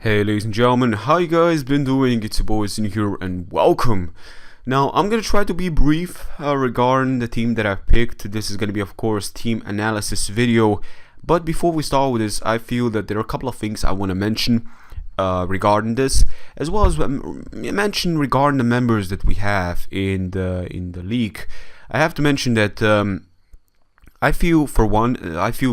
Hey ladies and gentlemen, how you guys been doing? It's your boys in here and welcome. Now I'm gonna try to be brief regarding the team that I've picked. This is gonna be of course team analysis video. But before we start with this, I feel that there are a couple of things I want to mention regarding this, as well as mention regarding the members that we have in the league. I have to mention that I feel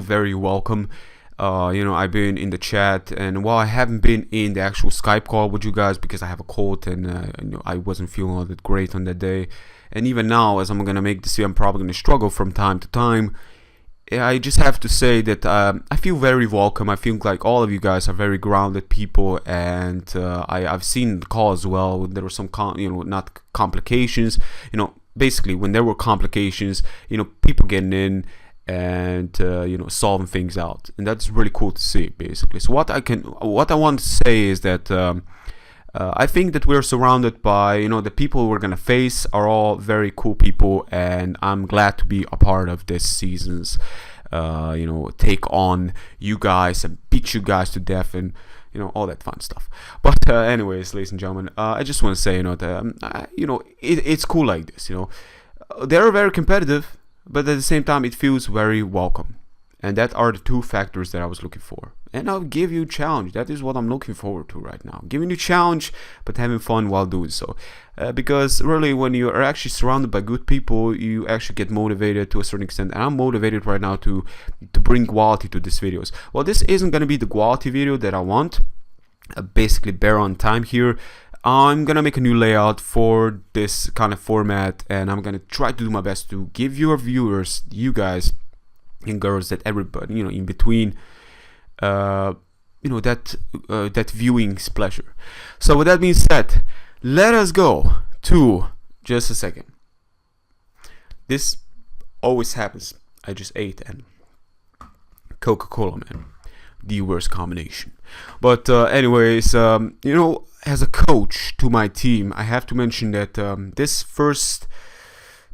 very welcome. I've been in the chat, and while I haven't been in the actual Skype call with you guys because I have a cold and I wasn't feeling all that great on that day, and even now as I'm gonna make this video, I'm probably gonna struggle from time to time. I just have to say that I feel very welcome. I feel like all of you guys are very grounded people, and I've seen the call as well. There were some not complications. Basically when there were complications, people getting in and solving things out, and that's really cool to see basically. So what I want to say is that I think that we're surrounded by the people we're gonna face are all very cool people, and I'm glad to be a part of this season's take on you guys and beat you guys to death and all that fun stuff. But anyways, ladies and gentlemen, I just want to say it's cool like this. They're very competitive, but at the same time it feels very welcome, and that are the two factors that I was looking for. And I'll give you a challenge. That is what I'm looking forward to right now, giving you a challenge but having fun while doing so, because really when you are actually surrounded by good people, you actually get motivated to a certain extent, and I'm motivated right now to bring quality to these videos. Well, this isn't going to be the quality video that I want. Basically bear on time here. I'm gonna make a new layout for this kind of format, and I'm gonna try to do my best to give your viewers, you guys and girls, that everybody in between that viewing's pleasure. So with that being said, let us go to just a second. This always happens. I just ate, and Coca-Cola, man, the worst combination. But anyways, as a coach to my team, I have to mention that this first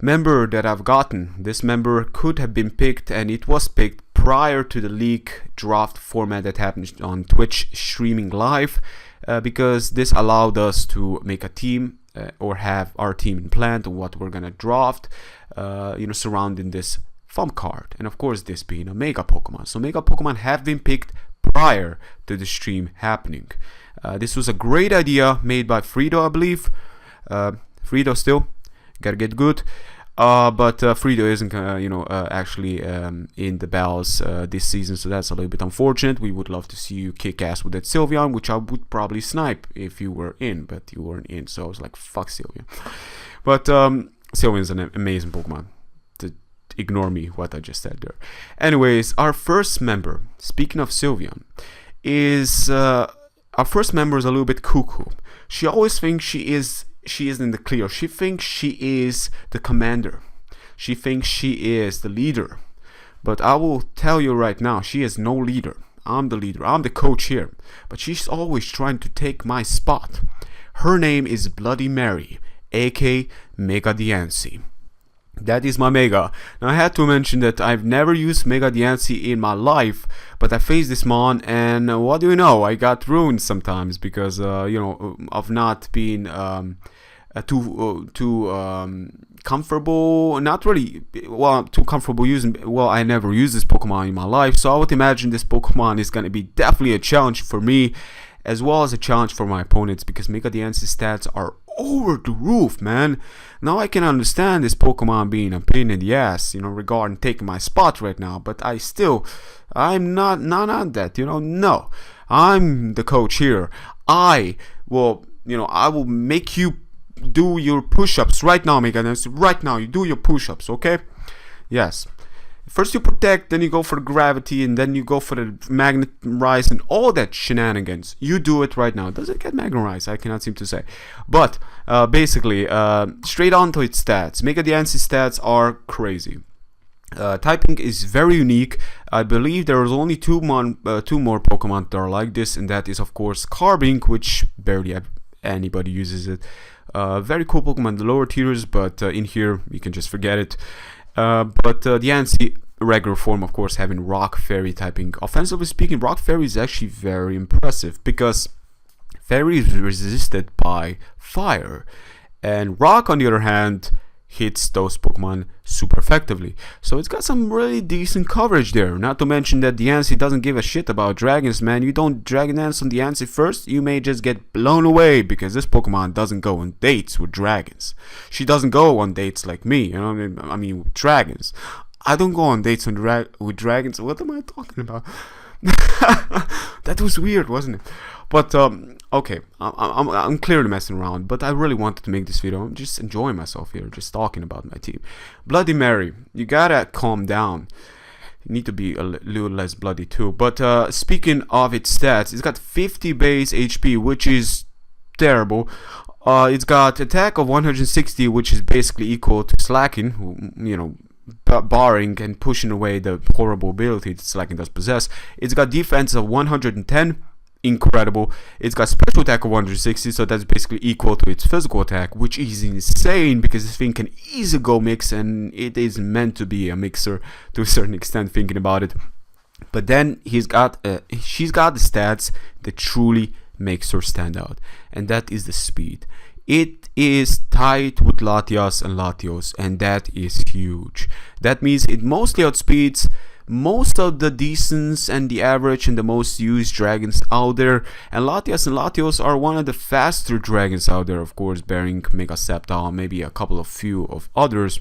member that I've gotten, this member could have been picked, and it was picked prior to the league draft format that happened on Twitch streaming live, because this allowed us to make a team or have our team in plan to what we're gonna draft, surrounding this thumb card, and of course this being a Mega Pokemon. So Mega Pokemon have been picked prior to the stream happening. This was a great idea made by Fredo, I believe. Fredo still gotta get good, but Fredo isn't actually in the battles this season, so that's a little bit unfortunate. We would love to see you kick ass with that Sylveon, which I would probably snipe if you were in, but you weren't in, so I was like, fuck Sylveon. But Sylveon's an amazing Pokemon. Ignore me what I just said there. Anyways, our first member, speaking of Sylveon, is our first member is a little bit cuckoo. She always thinks she is in the clear. She thinks she is the commander. She thinks she is the leader. But I will tell you right now, she is no leader. I'm the leader. I'm the coach here. But she's always trying to take my spot. Her name is Bloody Mary, aka Mega Diancie. That is my Mega. Now I had to mention that I've never used Mega Diancie in my life, but I faced this mon, and what do you know? I got ruined sometimes because of not being too comfortable. Not really. Well, too comfortable using. Well, I never used this Pokemon in my life, so I would imagine this Pokemon is gonna be definitely a challenge for me, as well as a challenge for my opponents, because Mega Diancie's stats are over the roof, man. Now I can understand this Pokemon being a pain in the ass, regarding taking my spot right now, but I'm not that, no. I'm the coach here. I will make you do your push-ups right now, Mega Diancie. Right now, you do your push-ups, okay? Yes. First you protect, then you go for the gravity, and then you go for the magnet rise and all that shenanigans. You do it right now. Does it get magnet rise? I cannot seem to say. But basically, straight on to its stats. Mega Diancie's stats are crazy. Typing is very unique. I believe there is only two more Pokemon that are like this, and that is of course Carbink, which barely anybody uses it. Very cool Pokemon in the lower tiers, but in here you can just forget it. But Diancie regular form, of course, having Rock Fairy typing. Offensively speaking, Rock Fairy is actually very impressive because Fairy is resisted by fire, and Rock, on the other hand, hits those Pokemon super effectively. So it's got some really decent coverage there. Not to mention that Diancie doesn't give a shit about dragons, man. You don't Dragon Dance on Diancie first, you may just get blown away, because this Pokemon doesn't go on dates with dragons. She doesn't go on dates like me, you know. I mean with dragons. I don't go on dates with dragons. What am I talking about? That was weird, wasn't it? But okay, I'm clearly messing around, but I really wanted to make this video. I'm just enjoying myself here, just talking about my team. Bloody Mary, you gotta calm down. You need to be a little less bloody too. But speaking of its stats, it's got 50 base HP, which is terrible. It's got attack of 160, which is basically equal to Slacking, you know, barring and pushing away the horrible ability that Slacking does possess. It's got defense of 110. Incredible. It's got special attack of 160, so that's basically equal to its physical attack, which is insane because this thing can easily go mix, and it is meant to be a mixer to a certain extent, thinking about it. But then she's got the stats that truly makes her stand out, and that is the speed. It is tied with Latias and Latios, and that is huge. That means it mostly outspeeds most of the decents and the average and the most used dragons out there, and Latias and Latios are one of the faster dragons out there, of course, bearing Mega Sceptile, maybe a couple of few of others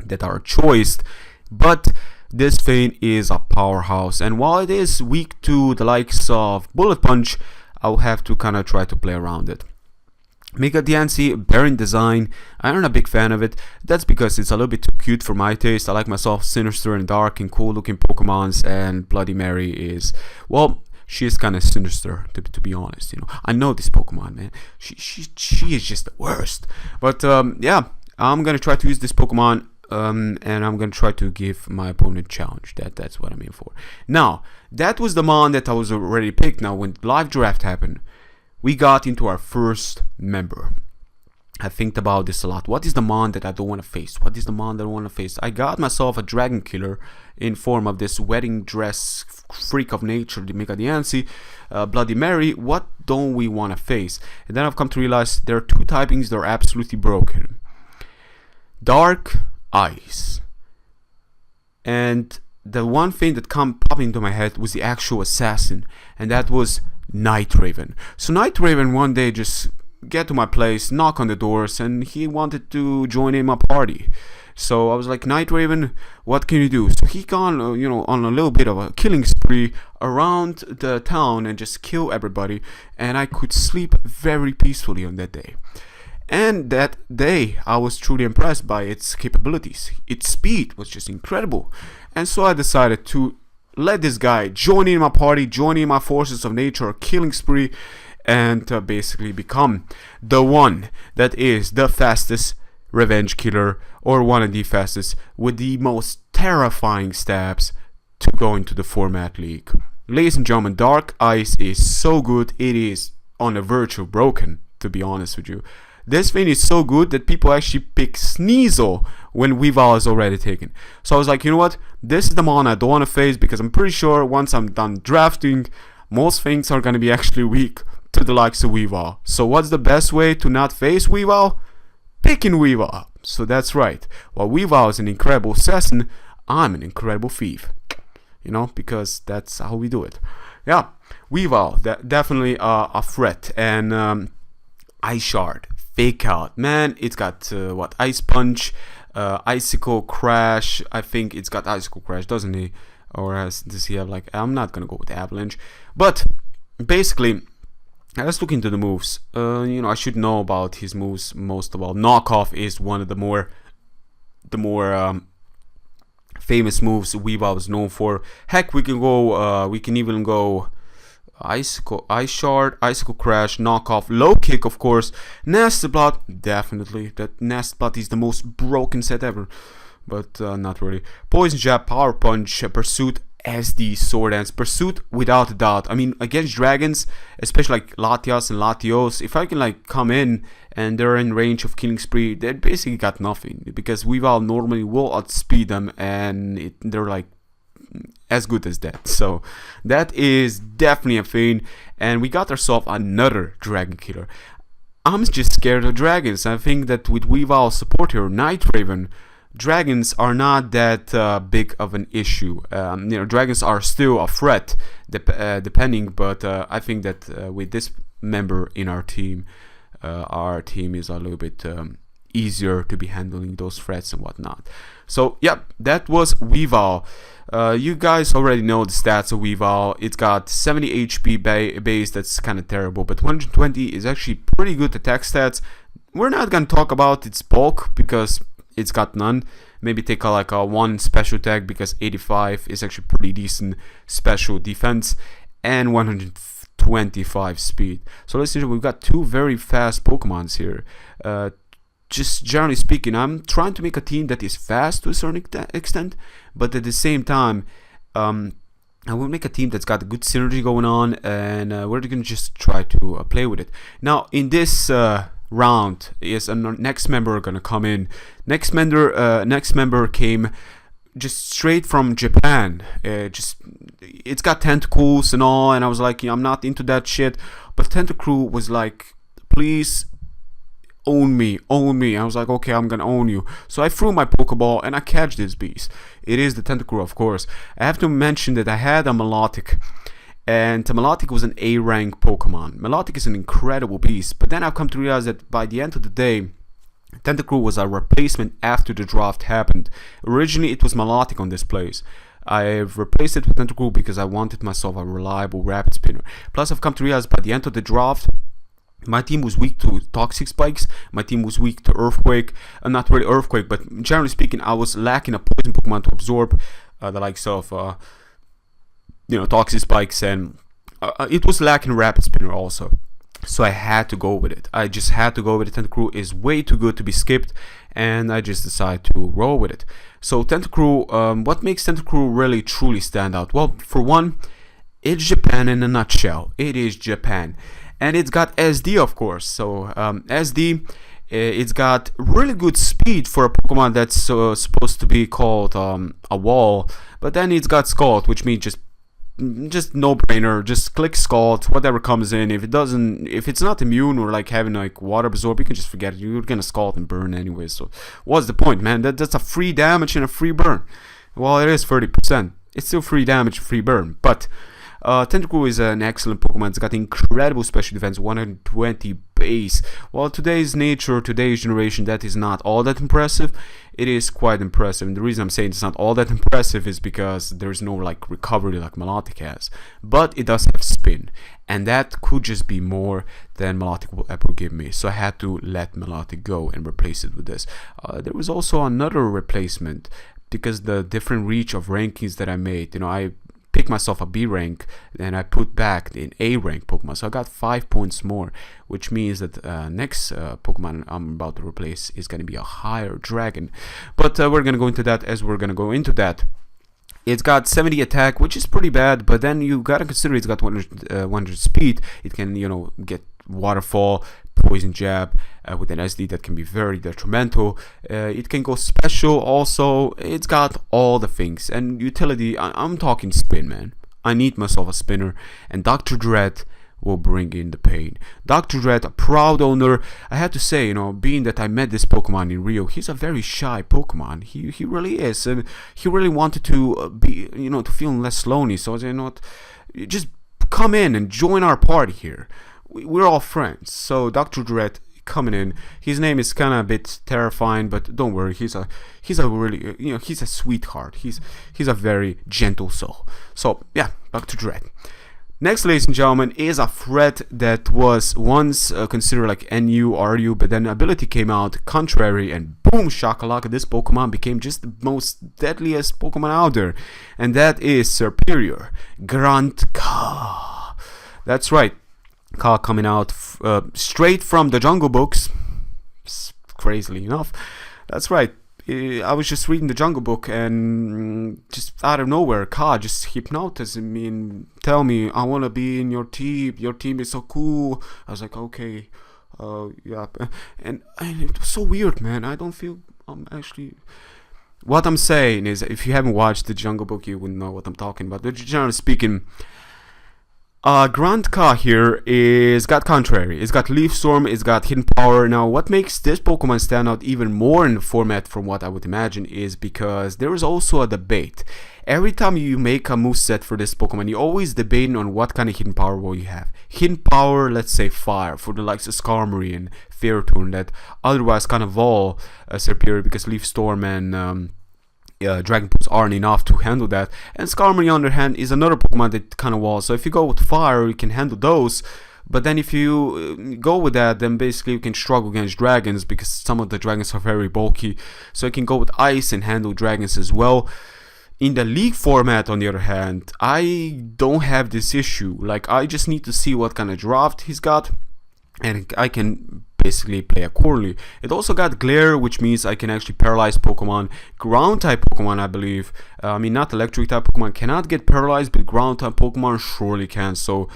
that are choiced. But this thing is a powerhouse, and while it is weak to the likes of Bullet Punch, I'll have to kind of try to play around it. Mega Diancie, barren design, I'm not a big fan of it. That's because it's a little bit too cute for my taste. I like myself sinister and dark and cool looking Pokemons, and Bloody Mary is, well, she is kind of sinister, to be honest, you know. I know this Pokemon, man. She is just the worst. But yeah, I'm gonna try to use this Pokemon, and I'm gonna try to give my opponent a challenge. That's what I'm in for. Now, that was the Mon that I was already picked. Now, when live draft happened, we got into our first member. I think about this a lot. What is the Mon that I don't want to face? What is the Mon that I want to face? I got myself a Dragon Killer in form of this wedding dress freak of nature, the Mega Diancie, Bloody Mary. What don't we want to face? And then I've come to realize there are two typings that are absolutely broken. Dark Ice. And the one thing that popped into my head was the actual assassin, and that was Night Raven. So Night Raven one day just get to my place, knock on the doors, and he wanted to join in my party. So I was like, Night Raven, what can you do? So he gone, you know, on a little bit of a killing spree around the town and just kill everybody, and I could sleep very peacefully on that day. And that day, I was truly impressed by its capabilities. Its speed was just incredible, and so I decided to let this guy join in my party, join in my forces of nature, killing spree, and basically become the one that is the fastest revenge killer, or one of the fastest with the most terrifying stabs to go into the format league. Ladies and gentlemen, Dark Ice is so good, it is on the verge of broken, to be honest with you. This thing is so good that people actually pick Sneasel when Weavile is already taken. So I was like, you know what? This is the Mon I don't want to face, because I'm pretty sure once I'm done drafting, most things are going to be actually weak to the likes of Weavile. So what's the best way to not face Weavile? Picking Weavile. So that's right. While Weavile is an incredible assassin, I'm an incredible thief. You know, because that's how we do it. Yeah, Weavile, definitely a threat. And Ice Shard. Fake Out, man, it's got what, Ice Punch, Icicle Crash. I think it's got Icicle Crash, doesn't he? Or does he have, like, I'm not gonna go with Avalanche, but basically, let's look into the moves. You know, I should know about his moves most of all. Knockoff is one of the more famous moves Weavile is known for. Heck, we can even go Icicle, Ice Shard, Icicle Crash, Knockoff, Low Kick, of course, Nasty Plot, definitely. That Nasty Plot is the most broken set ever, but not really. Poison Jab, Power Punch, Pursuit, SD, Sword Dance. Pursuit, without a doubt. I mean, against dragons, especially like Latias and Latios, if I can like come in and they're in range of killing spree, they basically got nothing, because Weavile normally will outspeed them, and they're like as good as that. So that is definitely a thing. And we got ourselves another Dragon Killer. I'm just scared of dragons. I think that with Weavile support here, Night Raven, dragons are not that big of an issue. Dragons are still a threat, depending. But I think that with this member in our team is a little bit easier to be handling those threats and whatnot. So yeah, that was Weavile. You guys already know the stats of Weavile. It's got 70 HP base, that's kind of terrible, but 120 is actually pretty good attack stats. We're not gonna talk about its bulk because it's got none. Maybe take like a one special attack because 85 is actually pretty decent special defense, and 125 speed. So ladies and gentlemen, we've got two very fast Pokemons here. Just generally speaking, I'm trying to make a team that is fast to a certain extent, but at the same time, I will make a team that's got a good synergy going on, and we're gonna just try to play with it. Now, in this round, is a next member gonna come in. Next member came just straight from Japan. It's got tentacles and all, and I was like, I'm not into that shit. But Tentacruel was like, please own me. I was like, okay, I'm gonna own you. So I threw my Pokeball and I catch this beast. It is the Tentacruel, of course. I have to mention that I had a Milotic, and Milotic was an A rank Pokemon. Milotic is an incredible beast, but then I've come to realize that by the end of the day, Tentacruel was a replacement after the draft happened. Originally it was Milotic on this place. I've replaced it with Tentacruel because I wanted myself a reliable rapid spinner. Plus I've come to realize by the end of the draft, my team was weak to Toxic Spikes. My team was weak to Earthquake. Not really Earthquake, but generally speaking, I was lacking a poison Pokemon to absorb the likes of, Toxic Spikes, and it was lacking Rapid Spinner also. So I had to go with it. I just had to go with it. Tentacruel is way too good to be skipped, and I just decided to roll with it. So Tentacruel, what makes Tentacruel really truly stand out? Well, for one, it's Japan in a nutshell. It is Japan. And it's got SD, of course. So SD, it's got really good speed for a Pokemon that's supposed to be called a wall. But then it's got Scald, which means just no-brainer. Just click Scald, whatever comes in. If it's not immune or like having like water absorb, you can just forget it. You're gonna Scald and burn anyway. So what's the point, man? That's a free damage and a free burn. Well, it is 30%. It's still free damage, free burn, but Tentacruel is an excellent Pokemon. It's got incredible special defense, 120 base. While today's nature, today's generation, that is not all that impressive. It is quite impressive. And the reason I'm saying it's not all that impressive is because there's no like recovery like Milotic has. But it does have spin. And that could just be more than Milotic will ever give me. So I had to let Milotic go and replace it with this. There was also another replacement because the different reach of rankings that I made. I pick myself a B rank and I put back in A rank Pokemon, so I got 5 points more, which means that next Pokemon I'm about to replace is going to be a higher dragon. But we're going to go into that as we're going to go into that. It's got 70 attack, which is pretty bad, but then you gotta consider it's got 100 speed. It can get Waterfall, Poison Jab with an SD that can be very detrimental. It can go special also. It's got all the things. And utility, I'm talking spin, man. I need myself a spinner, and Dr. Dread will bring in the pain. Dr. Dread, a proud owner. I have to say, being that I met this Pokemon in Rio, he's a very shy Pokemon. He really is, and he really wanted to be, to feel less lonely. So just come in and join our party here. We're all friends. So Dr. Dread coming in. His name is kind of a bit terrifying, but don't worry. He's a really, he's a sweetheart. He's a very gentle soul. So yeah, Dr. Dread. Next, ladies and gentlemen, is a threat that was once considered like NU, RU, but then ability came out, contrary, and boom, shakalaka, this Pokemon became just the most deadliest Pokemon out there. And that is Serperior, Grand Ka. That's right, Ka coming out straight from the Jungle Books, crazily enough. That's right. I was just reading the Jungle Book, and just out of nowhere, Ka just hypnotized me and tell me, I want to be in your team. Your team is so cool. I was like, okay, yeah. And it was so weird, man. I don't feel actually. what I'm saying is, if you haven't watched the Jungle Book, you wouldn't know what I'm talking about. But generally speaking, Grand Ka here is got Contrary, it's got Leaf Storm, it's got Hidden Power. Now, what makes this Pokemon stand out even more in the format from what I would imagine is because there is also a debate. Every time you make a moveset for this Pokemon, you're always debating on what kind of Hidden Power will you have. Hidden Power, let's say Fire, for the likes of Skarmory and Ferrothorn that otherwise kind of wall Serperior because Leaf Storm and Dragon Pulse aren't enough to handle that. And Skarmory, on the other hand, is another Pokemon that kind of walls. So if you go with Fire, you can handle those. But then if you go with that, then basically you can struggle against dragons because some of the dragons are very bulky. So you can go with Ice and handle dragons as well. In the League format, on the other hand, I don't have this issue. Like, I just need to see what kind of draft he's got, and I can basically play accordingly. It also got Glare, which means I can actually paralyze Pokemon. Ground type Pokemon, I believe, I mean not electric type Pokemon cannot get paralyzed, but ground type Pokemon surely can. So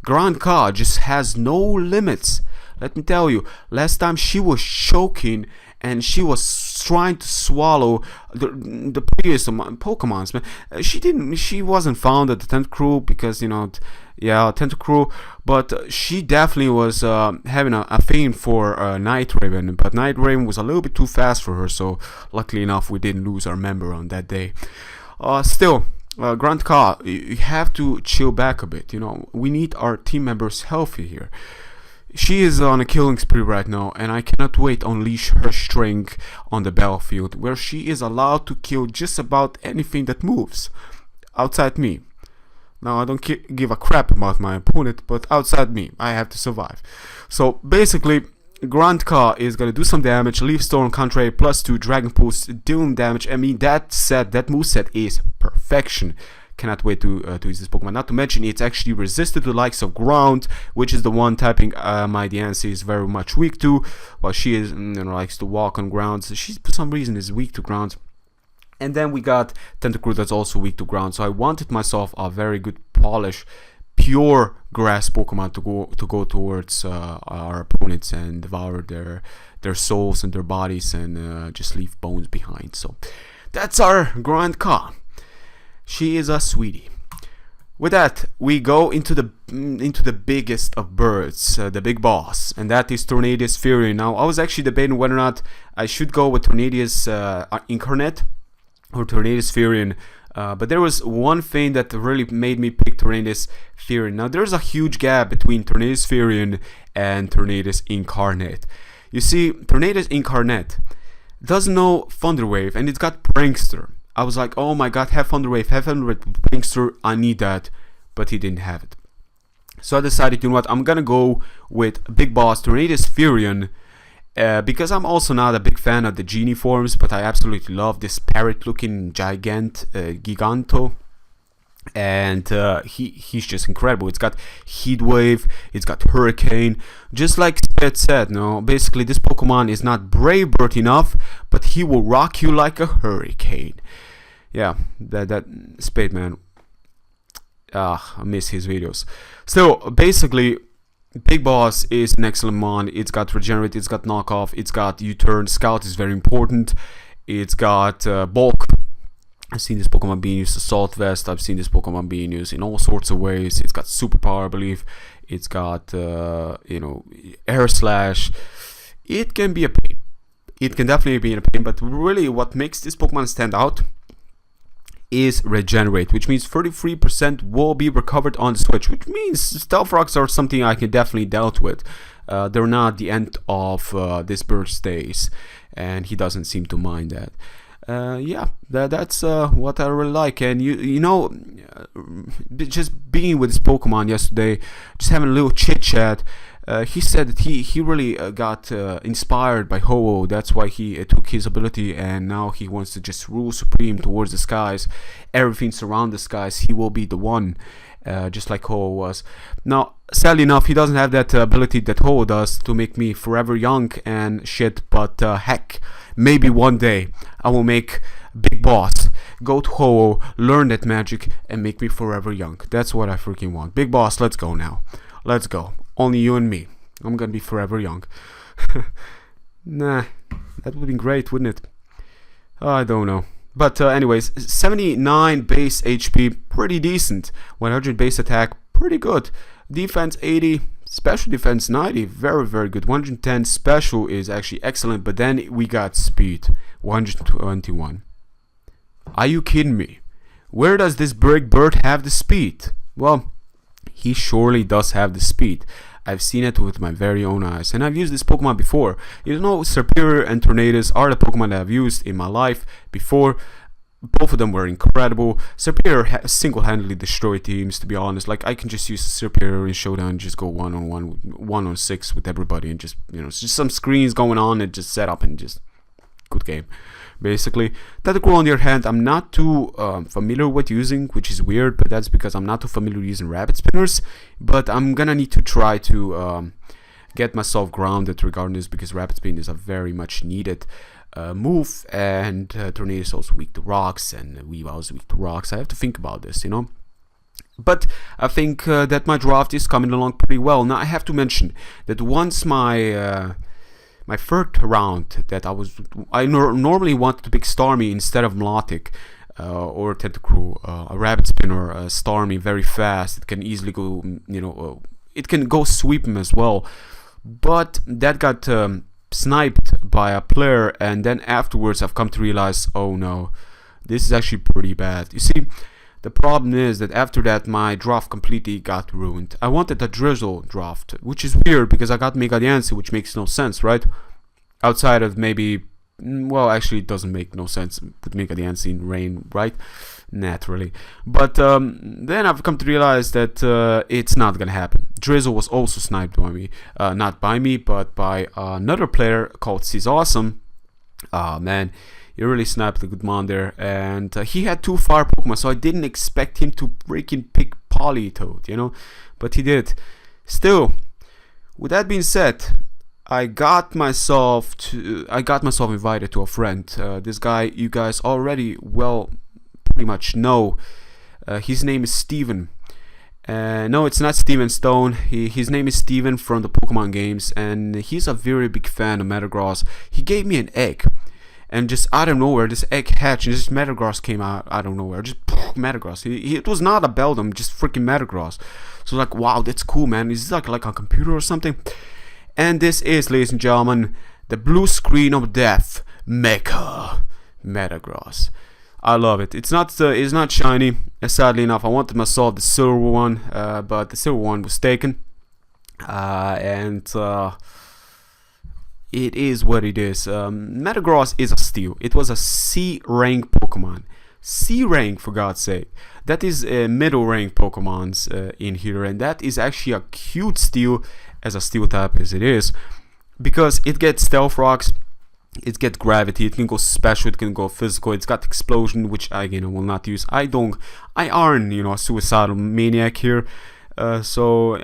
Grand Ka just has no limits. Let me tell you, last time she was choking and she was trying to swallow the previous Pokemons, man. She wasn't found at the Tentacruel because, you know, yeah, Tentacruel, but she definitely was having a thing for Night Raven, but Night Raven was a little bit too fast for her, so luckily enough we didn't lose our member on that day. Still, Grand Ka, you have to chill back a bit, you know, we need our team members healthy here. She is on a killing spree right now, and I cannot wait to unleash her strength on the battlefield, where she is allowed to kill just about anything that moves, outside me. Now, I don't give a crap about my opponent, but outside me, I have to survive. So, basically, Grand Ka is gonna do some damage, Leaf Storm, Contrary, +2, Dragon Pulse, doing damage. I mean, that moveset is perfection. Cannot wait to use this Pokemon. Not to mention, it's actually resisted to the likes of Ground, which is the one typing my Diancie is very much weak to. While she is, you know, likes to walk on ground, so she for some reason is weak to ground. And then we got Tentacruel that's also weak to ground. So I wanted myself a very good polish, pure grass Pokemon to go towards our opponents and devour their souls and their bodies and just leave bones behind. So that's our Grand Ka. She is a sweetie. With that, we go into the biggest of birds, the big boss, and that is Tornadus-Therian. Now, I was actually debating whether or not I should go with Tornadus Incarnate or Tornadus-Therian, but there was one thing that really made me pick Tornadus-Therian. Now, there's a huge gap between Tornadus-Therian and Tornadus Incarnate. You see, Tornadus Incarnate doesn't know Thunder Wave, and it's got Prankster. I was like, oh my god, have Thunder Wave, have Thunder Wave, Prankster, I need that. But he didn't have it. So I decided, you know what, I'm gonna go with Big Boss Tornadus-Therian, because I'm also not a big fan of the genie forms, but I absolutely love this parrot looking Giganto. And he's just incredible. It's got Heat Wave, it's got Hurricane, just like Spade said. No, basically this Pokemon is not brave bird enough, but he will rock you like a hurricane. Yeah, that Spade man, I miss his videos. So basically, Big Boss is an excellent mon. It's got Regenerate, it's got Knockoff, it's got U-Turn. Scout is very important. It's got Bulk. I've seen this Pokemon being used as Assault Vest. I've seen this Pokemon being used in all sorts of ways. It's got Superpower, I believe. It's got, you know, Air Slash. It can be a pain. It can definitely be a pain. But really, what makes this Pokemon stand out is Regenerate, which means 33% will be recovered on the switch, which means Stealth Rocks are something I can definitely dealt with. They're not the end of this bird's days, and he doesn't seem to mind that. Yeah, that's what I really like. And you know, just being with this Pokemon yesterday, just having a little chit chat, he said that he really got inspired by Ho-Oh. That's why he took his ability, and now he wants to just rule supreme towards the skies. Everything surround the skies, he will be the one, just like Ho-Oh was. Now, sadly enough, he doesn't have that ability that Ho-Oh does to make me forever young and shit, but heck, maybe one day I will make Big Boss go to Ho-Oh, learn that magic, and make me forever young. That's what I freaking want. Big Boss, let's go now. Let's go. Only you and me. I'm gonna be forever young. Nah, that would be great, wouldn't it? I don't know. But anyways, 79 base HP, pretty decent. 100 base attack, pretty good. Defense 80, special defense 90, very very good. 110 special is actually excellent, but then we got speed, 121. Are you kidding me? Where does this big bird have the speed? Well, he surely does have the speed. I've seen it with my very own eyes, and I've used this Pokemon before. You know, Serperior and Tornadus are the Pokemon that I've used in my life before. Both of them were incredible. Serperior single-handedly destroyed teams, to be honest. Like, I can just use Serperior in Showdown and just go 1-on-1, 1-on-6 with everybody, and just, you know, just some screens going on and just set up and just good game, basically. Tentacruel, on the other hand, I'm not too familiar with using, which is weird, but that's because I'm not too familiar using Rapid Spinners. But I'm gonna need to try to get myself grounded regarding this, because Rapid Spin is a very much needed move, and Tornado is also weak to rocks, and Weavile is weak to rocks. I have to think about this, you know. But I think that my draft is coming along pretty well. Now I have to mention that once my third round, that I normally wanted to pick Starmie instead of Milotic or Tentacruel. A Rapid Spinner, Starmie, very fast. It can easily go, you know, it can go sweep him as well. But that got sniped by a player, and then afterwards I've come to realize, oh no, this is actually pretty bad. You see, the problem is that after that my draft completely got ruined. I wanted a Drizzle draft, which is weird because I got Mega Diancie, which makes no sense, right? Outside of maybe, well, actually it doesn't make no sense with Mega Diancie in Rain, right? Naturally. But then I've come to realize that it's not gonna happen. Drizzle was also sniped by me, not by me, but by another player called Sees Awesome. Man, he really sniped a good mon there, and he had 2 fire Pokemon, so I didn't expect him to freaking pick Politoed, you know, but he did. Still, with that being said, I got myself invited to a friend. This guy you guys already pretty much know. His name is Steven. No, it's not Steven Stone. His name is Steven from the Pokemon games, and he's a very big fan of Metagross. He gave me an egg, and just out of nowhere, this egg hatched, and just Metagross came out of nowhere. Just Metagross. It was not a Beldum, just freaking Metagross. So like, wow, that's cool, man. Is this like a computer or something? And this is, ladies and gentlemen, the blue screen of death, Mecha Metagross. I love it. It's not shiny. Sadly enough, I wanted myself the silver one, but the silver one was taken. And it is what it is. Metagross is a steal. It was a C rank Pokemon. C rank, for God's sake. That is middle rank Pokemons in here, and that is actually a cute steal as a steel type as it is, because it gets Stealth Rocks. It gets Gravity, it can go Special, it can go Physical, it's got Explosion, which I will not use. I aren't, you know, a suicidal maniac here, so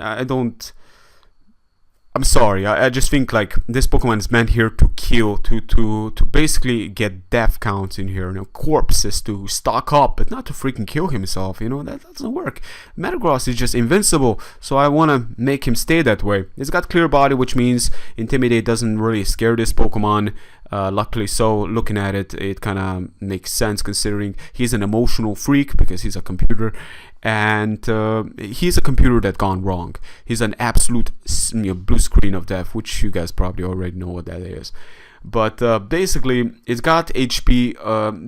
I'm sorry, I just think like this Pokemon is meant here to kill, to basically get death counts in here, you know, corpses to stock up, but not to freaking kill himself, you know, that doesn't work. Metagross is just invincible, so I want to make him stay that way. It's got Clear Body, which means Intimidate doesn't really scare this Pokemon. Luckily so, looking at it, it kind of makes sense considering he's an emotional freak because he's a computer, and he's a computer that gone wrong. He's an absolute blue screen of death, which you guys probably already know what that is. But basically, it's got HP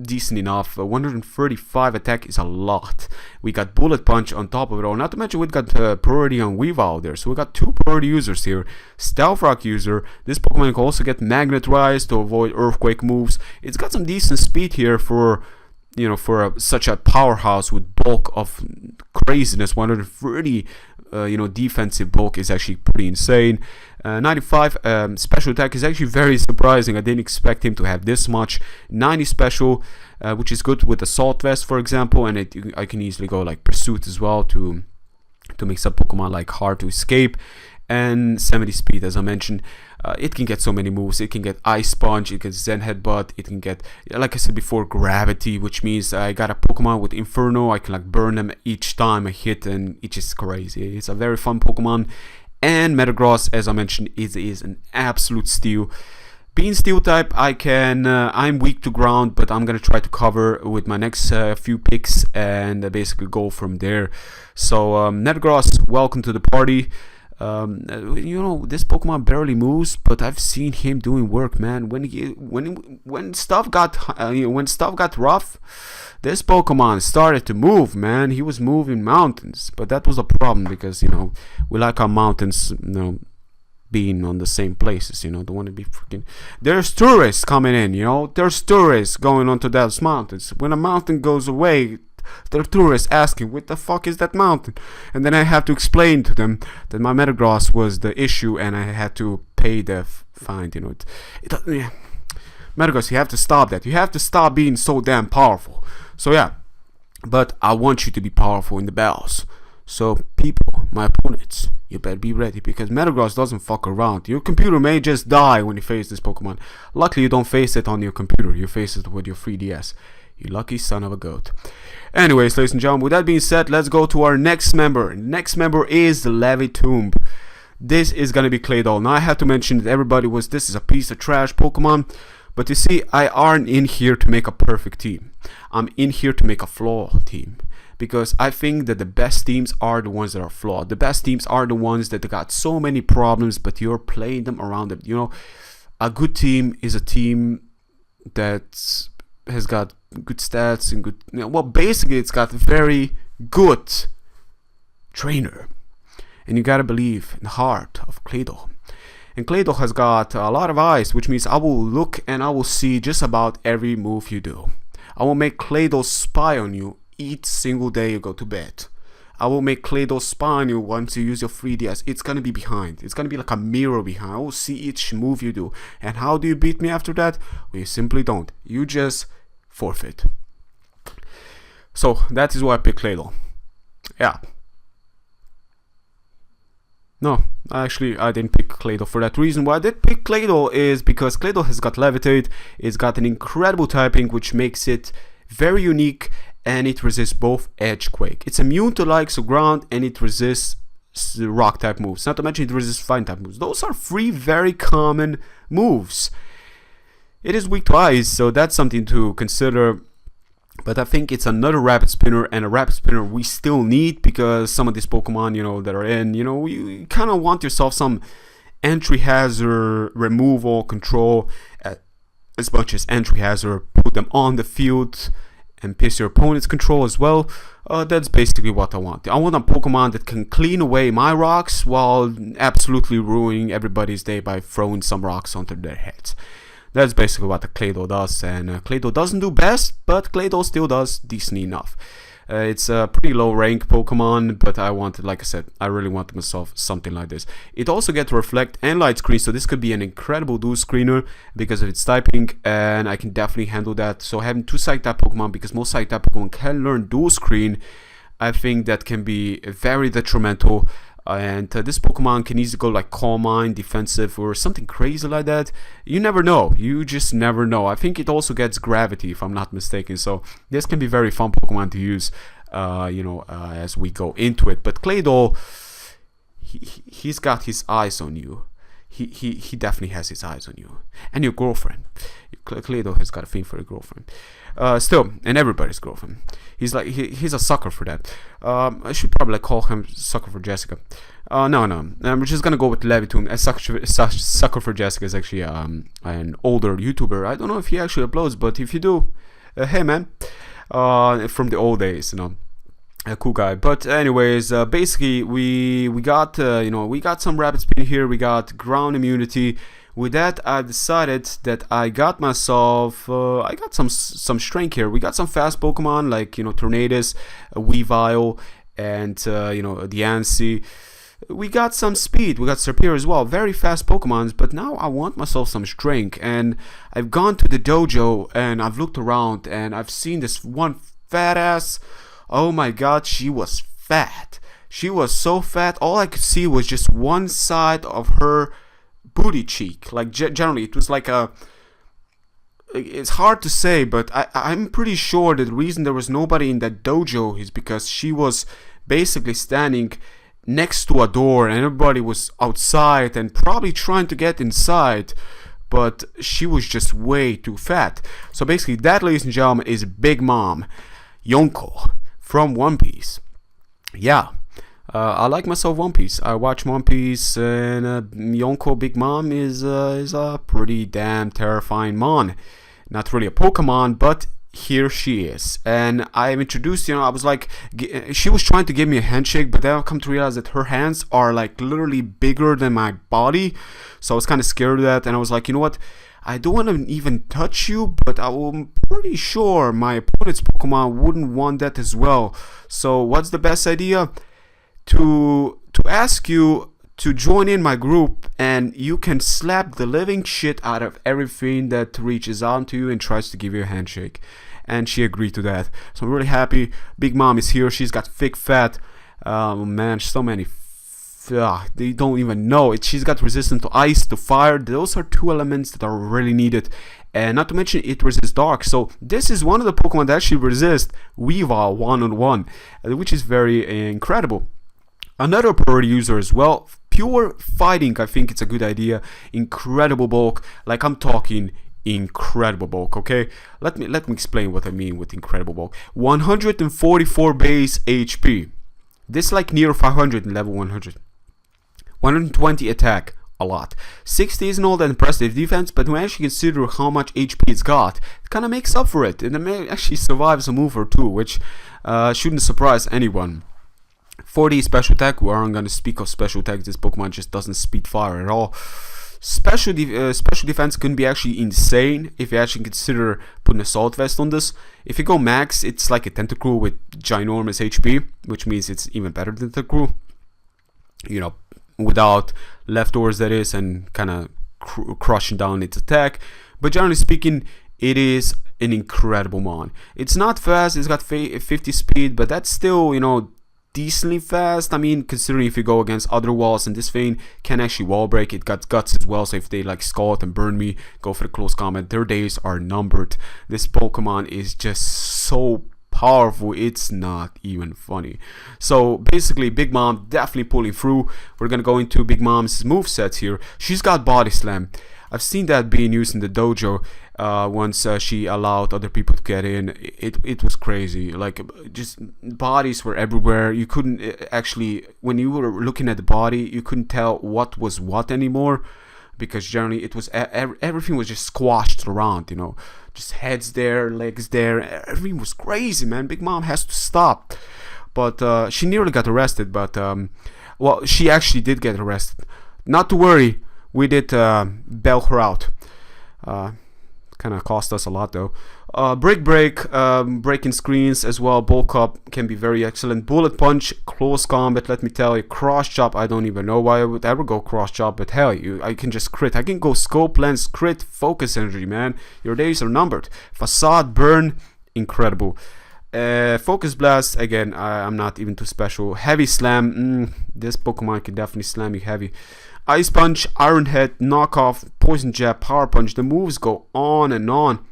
decent enough. 135 attack is a lot. We got Bullet Punch on top of it all. Not to mention we got priority on Weavile there. So we got 2 priority users here. Stealth Rock user. This Pokemon can also get Magnet Rise to avoid Earthquake moves. It's got some decent speed here for, you know, for such a powerhouse with bulk of craziness. 130 you know, defensive bulk is actually pretty insane. 95 special attack is actually very surprising. I didn't expect him to have this much. 90 special, which is good with Assault Vest, for example, and I can easily go like Pursuit as well to make some Pokemon like hard to escape. And 70 speed, as I mentioned. It can get so many moves. It can get Ice Sponge, it can Zen Headbutt, it can get, like I said before, Gravity, which means I got a Pokemon with Inferno. I can like burn them each time I hit, and it's just crazy. It's a very fun Pokemon. And Metagross, as I mentioned, is an absolute steal. Being steel type, I'm weak to ground, but I'm gonna try to cover with my next few picks and basically go from there. So Metagross, welcome to the party. This Pokemon barely moves, but I've seen him doing work, man. When stuff got rough, this Pokemon started to move, man. He was moving mountains, but that was a problem because we like our mountains, being on the same places. Don't want to be freaking. There's tourists coming in, There's tourists going onto those mountains. When a mountain goes away, there are tourists asking, what the fuck is that mountain? And then I have to explain to them that my Metagross was the issue and I had to pay the fine, Metagross, you have to stop that. You have to stop being so damn powerful. So yeah, but I want you to be powerful in the battles. So people, my opponents, you better be ready because Metagross doesn't fuck around. Your computer may just die when you face this Pokemon. Luckily you don't face it on your computer, you face it with your 3DS. You lucky son of a goat. Anyways, ladies and gentlemen, with that being said, let's go to our next member. Next member is the Levitomb. This is gonna be Claydol. Now I have to mention that this is a piece of trash Pokemon. But you see, I aren't in here to make a perfect team. I'm in here to make a flawed team. Because I think that the best teams are the ones that are flawed. The best teams are the ones that got so many problems, but you're playing them around them. A good team is a team that has got good stats and good. Basically, it's got a very good trainer, and you gotta believe in the heart of Claydol. And Claydol has got a lot of eyes, which means I will look and I will see just about every move you do. I will make Claydol spy on you each single day you go to bed. I will make Claydol spy on you once you use your 3DS. It's gonna be behind. It's gonna be like a mirror behind. I will see each move you do. And how do you beat me after that? Well, you simply don't. You just forfeit. So that is why I picked Claydol. Yeah. No, actually I didn't pick Claydol for that reason. Why I did pick Claydol is because Claydol has got Levitate. It's got an incredible typing which makes it very unique, and it resists both Edge Quake. It's immune to likes of ground, and it resists rock type moves. Not to mention it resists flying type moves. Those are 3 very common moves. It is weak to ice, so that's something to consider. But I think it's another Rapid Spinner, and a Rapid Spinner we still need because some of these Pokemon, that are in, you kind of want yourself some entry hazard, removal, control, as much as entry hazard, put them on the field and piss your opponent's control as well. That's basically what I want. I want a Pokemon that can clean away my rocks while absolutely ruining everybody's day by throwing some rocks onto their heads. That's basically what the Claydol does, and Claydol doesn't do best, but Claydol still does decent enough. It's a pretty low rank Pokemon, but like I said, I really wanted myself something like this. It also gets Reflect and Light Screen, so this could be an incredible dual screener because of its typing, and I can definitely handle that. So having 2 Psych type Pokemon, because most Psych type Pokemon can learn dual screen, I think that can be very detrimental. And this Pokemon can easily go like Calm Mind, Defensive, or something crazy like that. You never know. You just never know. I think it also gets Gravity, if I'm not mistaken. So this can be very fun Pokemon to use, as we go into it. But Claydol, he's got his eyes on you. He definitely has his eyes on you. And your girlfriend. Claydol has got a thing for your girlfriend. Still, and everybody's girlfriend. He's a sucker for that. I should probably call him sucker for Jessica. No. We're just gonna go with Levitomb. Sucker for Jessica is actually an older YouTuber. I don't know if he actually uploads, but if you do, hey man, from the old days, a cool guy. But anyways, basically we got some Rapid Spin here. We got ground immunity. With that, I decided that I got myself some strength here. We got some fast Pokemon like Tornadus, Weavile, and Diancie. We got some speed. We got Serperior as well. Very fast Pokemons. But now I want myself some strength, and I've gone to the dojo and I've looked around and I've seen this one fat ass. Oh my god, she was fat. She was so fat. All I could see was just one side of her booty cheek. Like generally it was like it's hard to say, but I'm pretty sure that the reason there was nobody in that dojo is because she was basically standing next to a door and everybody was outside and probably trying to get inside. but she was just way too fat. So basically that, ladies and gentlemen, is Big Mom Yonko from One Piece. Yeah, I like myself One Piece. I watch One Piece, and Yonko Big Mom is a pretty damn terrifying mon. Not really a Pokemon, but here she is. And I'm introduced, I was like, she was trying to give me a handshake, but then I've come to realize that her hands are like literally bigger than my body. So I was kind of scared of that, and I was like, you know what? I don't want to even touch you, but I'm pretty sure my opponent's Pokemon wouldn't want that as well. So what's the best idea? To ask you to join in my group, and you can slap the living shit out of everything that reaches out to you and tries to give you a handshake. And she agreed to that. So I'm really happy. Big Mom is here. She's got thick fat. Man, so many. They don't even know it. She's got resistance to ice, to fire. Those are two elements that are really needed. And not to mention, it resists dark. So this is one of the Pokemon that actually resist Weavile one-on-one, which is very incredible. Another priority user as well. Pure fighting, I think it's a good idea. Incredible bulk, like I'm talking incredible bulk. Okay, let me explain what I mean with incredible bulk. 144 base HP. This is like near 500 in level 100. 120 attack, a lot. 60 isn't all that impressive defense, but when you actually consider how much HP it's got, it kind of makes up for it, and it may actually survives a move or two, which shouldn't surprise anyone. 40 special attack. We aren't going to speak of special attack. This Pokemon just doesn't speed fire at all. Special defense can be actually insane if you actually consider putting Assault Vest on this. If you go max, it's like a Tentacruel with ginormous HP, which means it's even better than Tentacruel. Without leftovers, that is, and kind of crushing down its attack. But generally speaking, it is an incredible mon. It's not fast. It's got 50 speed, but that's still, decently fast. I mean, considering if you go against other walls, and this thing can actually wall break. It got guts as well, so if they like Scald and burn me, go for the close combat, their days are numbered. This Pokemon is just so powerful, it's not even funny. So basically, Big Mom definitely pulling through. We're gonna go into Big Mom's movesets here. She's got Body Slam. I've seen that being used in the dojo once she allowed other people to get in. It was crazy. Like, just bodies were everywhere. You couldn't actually, when you were looking at the body, you couldn't tell what was what anymore, because generally it was everything was just squashed around. Just heads there, legs there. Everything was crazy, man. Big Mom has to stop. But she nearly got arrested. But well, she actually did get arrested. Not to worry. We did bail her out. Kind of cost us a lot though. Break, breaking screens as well. Bulk up can be very excellent. Bullet punch, close combat. Let me tell you, cross chop. I don't even know why I would ever go cross chop, but hell, I can just crit. I can go scope, lens, crit, focus energy, man. Your days are numbered. Facade, burn, incredible. Focus blast, again, I'm not even too special. Heavy slam. This Pokemon can definitely slam you heavy. Ice Punch, Iron Head, Knockoff, Poison Jab, Power Punch. The moves go on and on.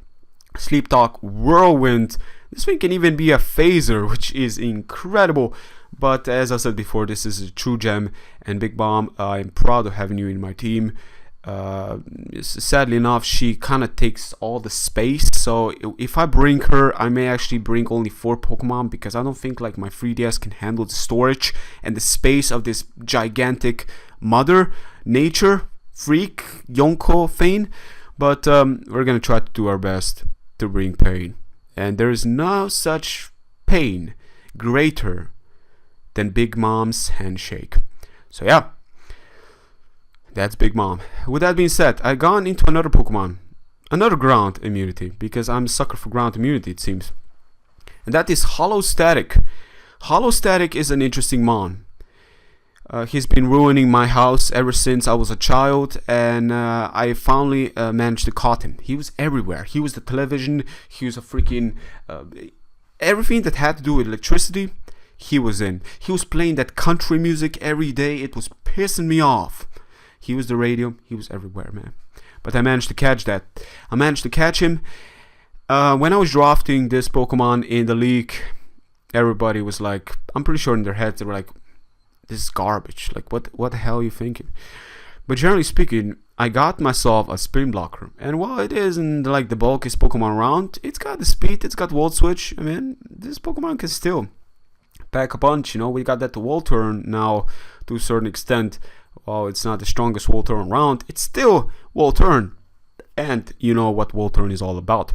Sleep Talk, Whirlwind. This thing can even be a phaser, which is incredible. But as I said before, this is a true gem. And Big Mom, I'm proud of having you in my team. Sadly enough, she kind of takes all the space. So if I bring her, I may actually bring only 4 Pokemon, because I don't think like my 3DS can handle the storage and the space of this gigantic mother nature freak Yonko thing. But we're gonna try to do our best to bring pain, and there is no such pain greater than Big Mom's handshake. So yeah, that's Big Mom. With that being said, I gone into another Pokemon, another ground immunity, because I'm a sucker for ground immunity, it seems, and that is Hollow Static. Hollow Static is an interesting mon. He's been ruining my house ever since I was a child, and I finally managed to caught him. He was everywhere. He was the television. He was a freaking everything that had to do with electricity. He was in. He was playing that country music every day. It was pissing me off. He was the radio. He was everywhere, man. But I managed to catch that. I managed to catch him. When I was drafting this Pokemon in the league, everybody was like, I'm pretty sure in their heads they were like, this is garbage. Like, what the hell are you thinking? But generally speaking, I got myself a Spin Blocker, and while it isn't like the bulkiest Pokemon around, it's got the speed, it's got Volt Switch. I mean, this Pokemon can still pack a punch. You know, we got that Wall Turn now to a certain extent. While it's not the strongest Wall Turn around, it's still Wall Turn, and you know what Wall Turn is all about.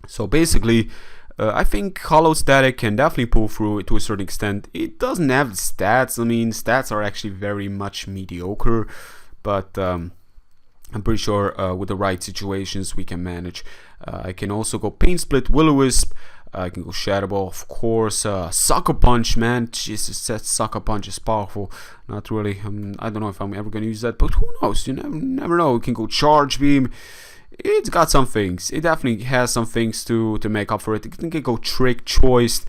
So basically, I think Hollow Static can definitely pull through it to a certain extent. It doesn't have the stats. I mean, stats are actually very much mediocre, but I'm pretty sure with the right situations we can manage. I can also go Pain Split, Will-O-Wisp. I can go Shadow Ball, of course. Sucker Punch, man. Jesus, that Sucker Punch is powerful. Not really. I don't know if I'm ever going to use that, but who knows? You never know. You can go Charge Beam. It's got some things. It definitely has some things to make up for it. It can go Trick, Choice.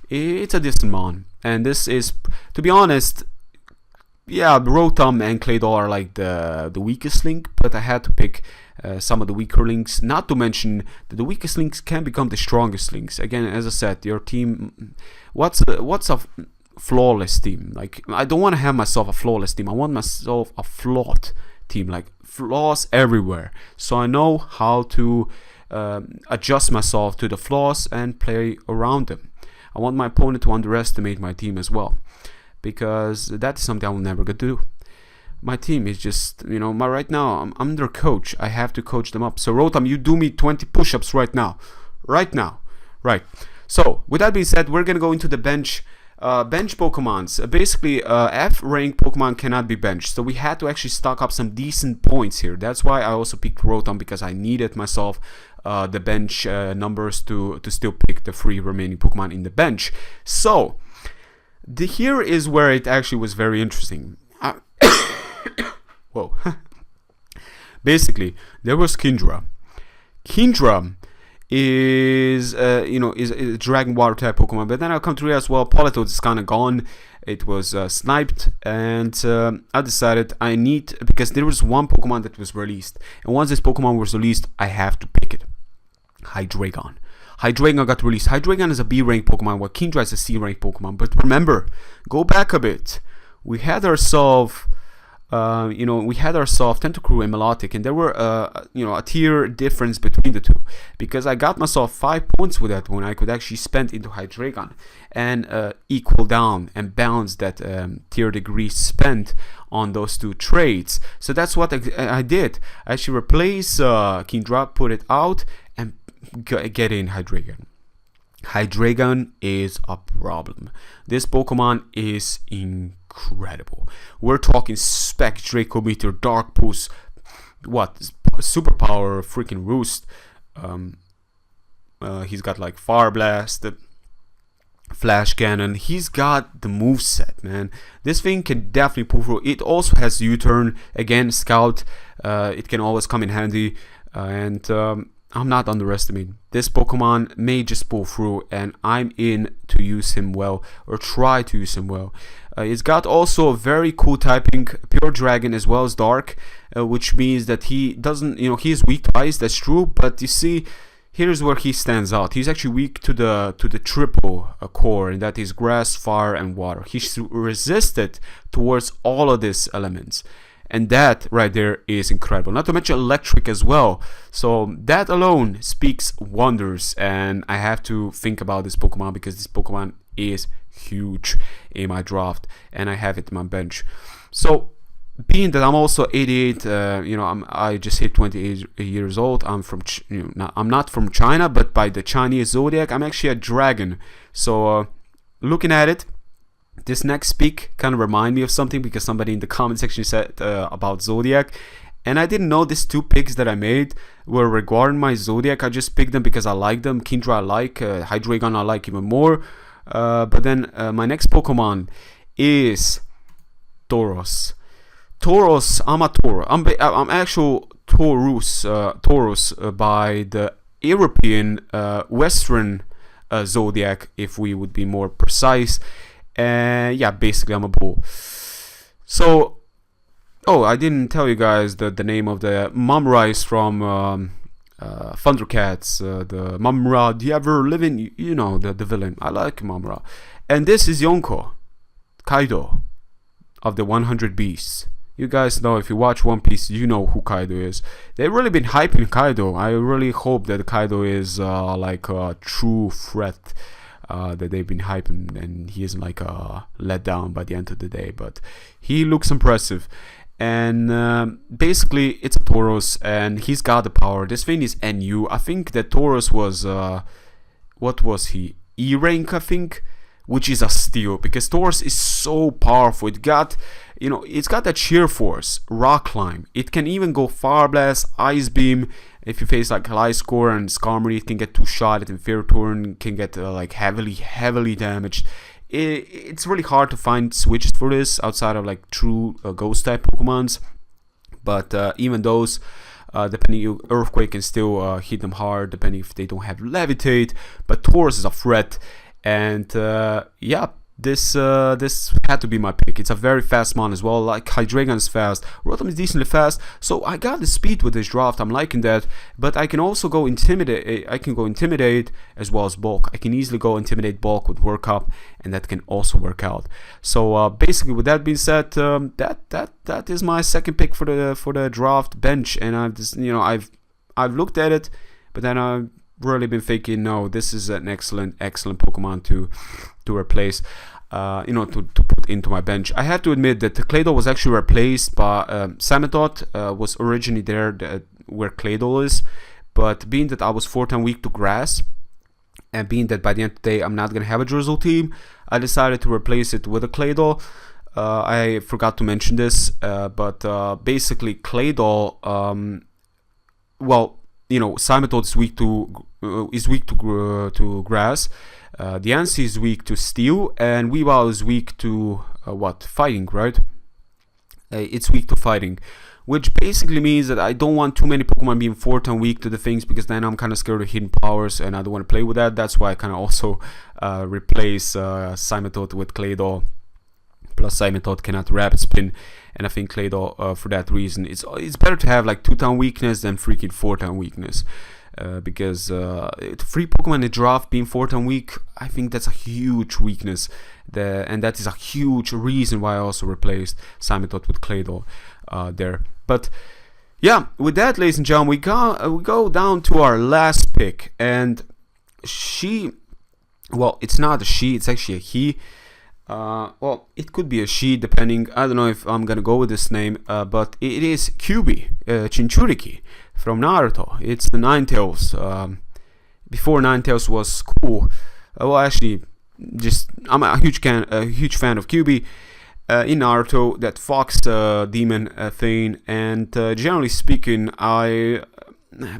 It's a decent mon. And this is, to be honest, yeah, Rotom and Claydol are like the weakest link, but I had to pick some of the weaker links. Not to mention that the weakest links can become the strongest links. Again, as I said, your team. What's a flawless team? Like, I don't want to have myself a flawless team. I want myself a flawed team, like flaws everywhere. So I know how to adjust myself to the flaws and play around them. I want my opponent to underestimate my team as well, because that is something I will never get to do. My team is just, you know, right now I'm under coach. I have to coach them up. So Rotom, you do me 20 push-ups right now. Right. So with that being said, we're gonna go into the bench Pokemons. Basically, F-rank Pokemon cannot be benched, so we had to actually stock up some decent points here. That's why I also picked Rotom, because I needed myself the bench numbers to still pick the 3 remaining Pokemon in the bench. So here is where it actually was very interesting. Whoa. Basically, there was Kingdra. Kingdra is is a Dragon Water type Pokemon, but then I'll come to realize, well, Politoed is kind of gone. It was sniped, and I decided I need, because there was one Pokemon that was released, and once this Pokemon was released, I have to pick it. Hydreigon. Hydreigon got released. Hydreigon is a B rank Pokemon, while Kingdra is a C rank Pokemon. But remember, go back a bit. We had ourselves Tentacruel and Melodic, and there were a tier difference between the two, because I got myself 5 points with that one. I could actually spend into Hydreigon and equal down and balance that tier degree spent on those two traits. So that's what I did. I actually replace Kingdra, put it out, and get in Hydreigon. Hydreigon is a problem. This Pokemon is incredible. We're talking Spec, Dracometer, Dark Pulse, Superpower, freaking Roost. He's got like Fire Blast, Flash Cannon. He's got the moveset, man. This thing can definitely pull through. It also has U-turn. Again, Scout. It can always come in handy. And I'm not underestimating. This Pokemon may just pull through, and I'm in to use him well, or try to use him well. It's got also a very cool typing, Pure Dragon as well as Dark, which means that he doesn't, he is weak to ice, that's true, but you see, here's where he stands out. He's actually weak to the triple core, and that is Grass, Fire, and Water. He's resisted towards all of these elements. And that right there is incredible. Not to mention Electric as well. So that alone speaks wonders. And I have to think about this Pokemon, because this Pokemon is huge in my draft. And I have it in my bench. So being that I'm also 88, I just hit 28 years old. I'm I'm not from China, but by the Chinese zodiac, I'm actually a dragon. So looking at it, this next pick kind of remind me of something, because somebody in the comment section said about Zodiac, and I didn't know these 2 picks that I made were regarding my Zodiac. I just picked them because I like them. Kingdra I like, Hydreigon I like even more. But then my next Pokemon is Tauros. Tauros, I'm a Taurus. I'm actual Taurus by the European Western Zodiac, if we would be more precise. And yeah, basically I'm a bull. So, I didn't tell you guys the name of the Mumra from Thundercats. The Mumra, do you ever live in, the villain. I like Mumra. And this is Yonko Kaido of the 100 Beasts. You guys know, if you watch One Piece, you know who Kaido is. They've really been hyping Kaido. I really hope that Kaido is like a true threat that they've been hyping, and he isn't like let down by the end of the day. But he looks impressive. And basically, it's a Tauros, and he's got the power. This thing is NU. I think that Tauros was, what was he? E rank, I think, which is a steal, because Tauros is so powerful. It got, you know, it's got that sheer force, rock climb. It can even go fire blast, ice beam. If you face like Gliscor and Skarmory, it can get 2-shot. And Ferrothorn can get like heavily damaged. It's really hard to find switches for this outside of like true ghost type Pokemons, but even those, depending, Earthquake can still hit them hard depending if they don't have Levitate. But Tauros is a threat, and yeah, this had to be my pick. It's a very fast mon as well. Like Hydreigon is fast, Rotom is decently fast, so I got the speed with this draft. I'm liking that, but I can also go Intimidate. I can go Intimidate as well as Bulk. I can easily go Intimidate, Bulk with Work Up, and that can also work out. So basically, with that being said, that is my second pick for the draft bench, and I've just, you know, I've looked at it, but then I've really been thinking, no, this is an excellent Pokemon to replace, you know, to put into my bench. I have to admit that the Claydol was actually replaced by Salamence. Was originally there where Claydol is, but being that I was 4-time weak to grass, and being that by the end of the day I'm not going to have a Drizzle team, I decided to replace it with a Claydol. I forgot to mention this, but basically Claydol, well, you know, Simetode is weak to grass. Diancie is weak to steel, and Weavile is weak to fighting, right? It's weak to fighting, which basically means that I don't want too many Pokemon being 4-time weak to the things, because then I'm kind of scared of hidden powers, and I don't want to play with that. That's why I kind of also replace Simetode with Claydol. Plus, Simetode cannot Rapid Spin, and I think Claydol, for that reason, it's better to have like 2-time weakness than freaking 4-time weakness. Because 3 Pokemon in the draft being 4-time weak, I think that's a huge weakness, and that is a huge reason why I also replaced Simetode with Claydol there. But yeah, with that, ladies and gentlemen, we go down to our last pick, and well, it's not a she, it's actually a he. Well, it could be a she, depending. I don't know if I'm gonna go with this name, but it is Kyubi, Chinchuriki from Naruto. It's the Ninetales. Before Ninetales was cool. Well, actually, I'm a huge fan of Kyubi in Naruto, that fox demon thing, and generally speaking,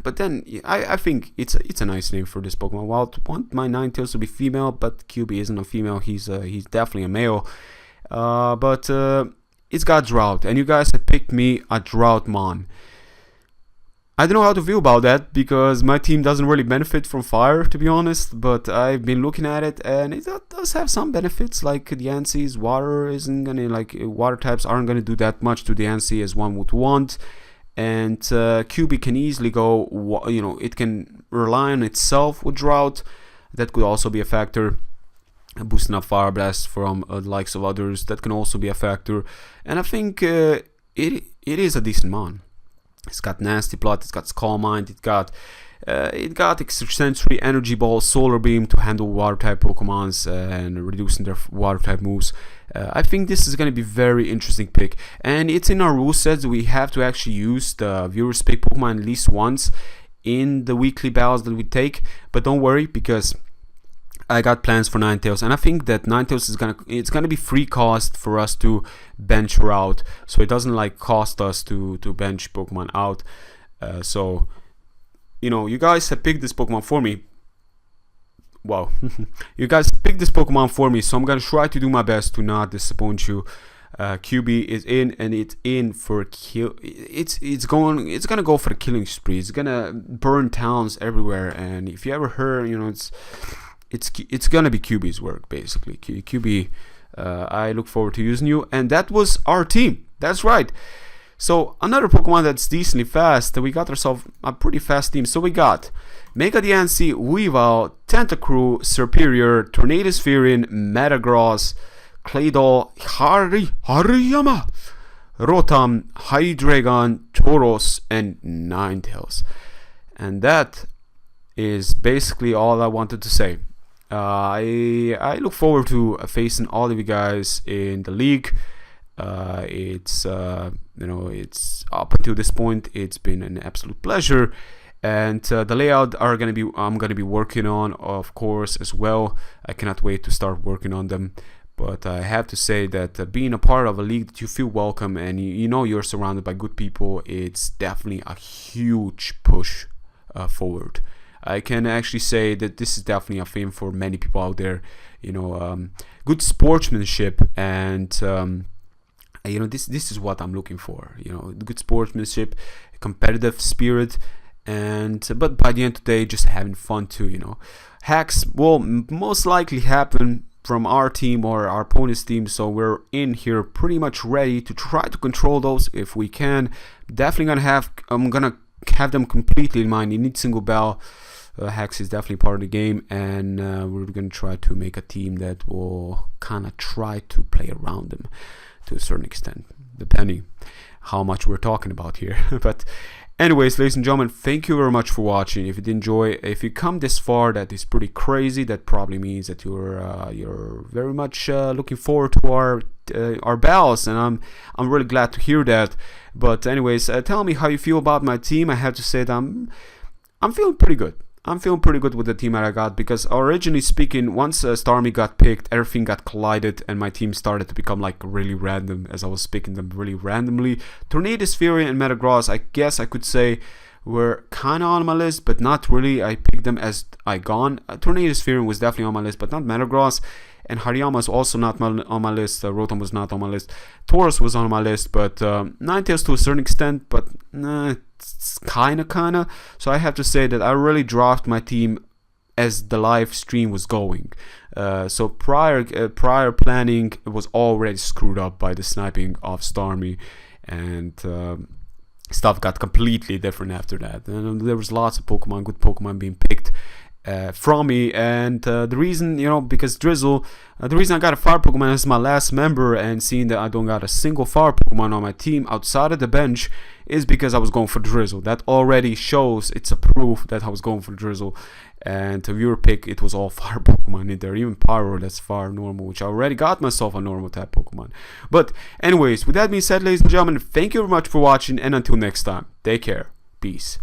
but then I think it's a nice name for this Pokemon. Well, I want my Ninetales to be female, but Kyubi isn't a female. He's definitely a male. But it's got Drought, and you guys have picked me a Droughtmon. I don't know how to feel about that, because my team doesn't really benefit from fire, to be honest. But I've been looking at it, and it does have some benefits. Like Diancie's water isn't gonna, like, water types aren't gonna do that much to Diancie as one would want. And Kyubi can easily go, you know, it can rely on itself with Drought. That could also be a factor. Boosting up Fire Blast from the likes of others, that can also be a factor. And I think it is a decent mon. It's got Nasty Plot, it's got Skull Mind, it got Extrasensory, Energy Ball, Solar Beam to handle water type Pokemons and reducing their water type moves. I think this is going to be a very interesting pick, and it's in our rule sets. We have to actually use the viewers pick Pokemon at least once in the weekly battles that we take. But don't worry, because I got plans for Ninetales, and I think that Ninetales is gonna be free cost for us to bench her out, so it doesn't like cost us to bench Pokemon out. So, you know, you guys have picked this Pokemon for me. Wow, you guys picked this Pokemon for me, so I'm gonna try to do my best to not disappoint you. QB is in, and it's in for kill. It's gonna go for the killing spree. It's gonna burn towns everywhere, and if you ever heard, you know, it's gonna be QB's work, basically. QB, I look forward to using you. And that was our team. That's right. So another Pokemon that's decently fast. We got ourselves a pretty fast team. So we got Mega Diancie, Weavile, Tentacruel, Serperior, Tornadus-Therian, Metagross, Claydol, Hariyama, Rotom, Hydreigon, Tauros, and Ninetales. And that is basically all I wanted to say. I look forward to facing all of you guys in the league. It's it's up until this point, it's been an absolute pleasure. And the layout I'm gonna be working on, of course, as well. I cannot wait to start working on them. But I have to say that being a part of a league that you feel welcome and you know you're surrounded by good people, it's definitely a huge push forward. I can actually say that this is definitely a thing for many people out there. Good sportsmanship and this is what I'm looking for. Good sportsmanship, competitive spirit, and but by the end of the day, just having fun too. Hacks will most likely happen from our team or our opponent's team, so we're in here pretty much ready to try to control those if we can. Definitely I'm gonna have them completely in mind. You need single bell. Hacks is definitely part of the game, and we're gonna try to make a team that will kind of try to play around them to a certain extent, depending how much we're talking about here. But anyways, ladies and gentlemen, thank you very much for watching. If you did enjoy, if you come this far, that is pretty crazy. That probably means that you're very much looking forward to our battles, and I'm really glad to hear that. But anyways, tell me how you feel about my team. I have to say that I'm feeling pretty good. I'm feeling pretty good with the team that I got, because originally speaking, once Starmie got picked, everything got collided and my team started to become like really random as I was picking them really randomly. Tornadus-Therian and Metagross, I guess I could say, were kind of on my list, but not really. I picked them as I gone. Tornadus-Therian was definitely on my list, but not Metagross. And Hariyama is also not on my list. Rotom was not on my list. Tauros was on my list, but Ninetales to a certain extent, but it's kind of. So I have to say that I really dropped my team as the live stream was going. So prior planning was already screwed up by the sniping of Starmie, and stuff got completely different after that. And there was lots of good Pokemon being picked from me, and the reason, because Drizzle, the reason I got a fire Pokemon as my last member, and seeing that I don't got a single fire Pokemon on my team outside of the bench, is because I was going for Drizzle. That already shows, it's a proof that I was going for Drizzle. And to viewer pick, it was all fire Pokemon in there, even Pyro, that's fire normal, which I already got myself a normal type Pokemon. But anyways, with that being said, ladies and gentlemen, thank you very much for watching, and until next time, take care, peace.